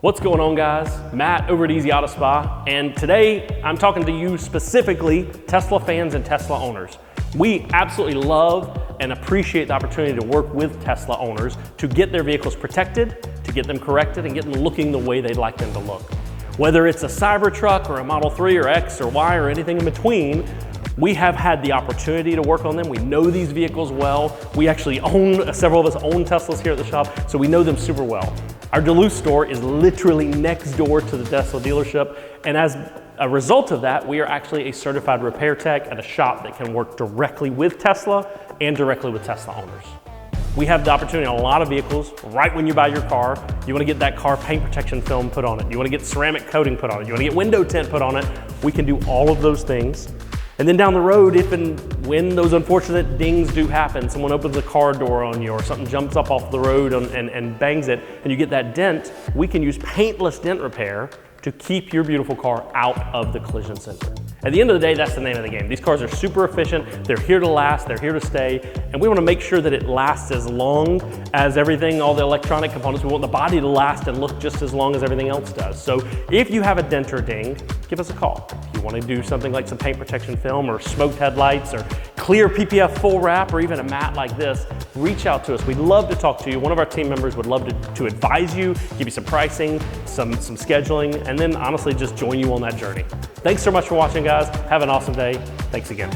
What's going on, guys? Matt over at Easy Auto Spa, and today I'm talking to you specifically Tesla fans and Tesla owners. We absolutely love and appreciate the opportunity to work with Tesla owners to get their vehicles protected, to get them corrected, and get them looking the way they'd like them to look. Whether it's a Cybertruck or a Model 3 or X or Y or anything in between, we have had the opportunity to work on them. We know these vehicles well. We actually own, several of us own Teslas here at the shop, so we know them super well. Our Duluth store is literally next door to the Tesla dealership, and as a result of that, we are actually a certified repair tech at a shop that can work directly with Tesla and directly with Tesla owners. We have the opportunity on a lot of vehicles. Right when you buy your car, you want to get that car paint protection film put on it. You want to get ceramic coating put on it. You want to get window tint put on it. We can do all of those things. And then down the road, if and when those unfortunate dings do happen, someone opens a car door on you or something jumps up off the road and bangs it, and you get that dent, we can use paintless dent repair to keep your beautiful car out of the collision center. At the end of the day, that's the name of the game. These cars are super efficient, they're here to last, they're here to stay, and we want to make sure that it lasts as long as everything, all the electronic components. We want the body to last and look just as long as everything else does. So if you have a dent or ding, give us a call. If you want to do something like some paint protection film or smoked headlights or clear PPF full wrap or even a matte like this, reach out to us. We'd love to talk to you. One of our team members would love to advise you, give you some pricing, some scheduling, and then honestly just join you on that journey. Thanks so much for watching, guys. Have an awesome day. Thanks again.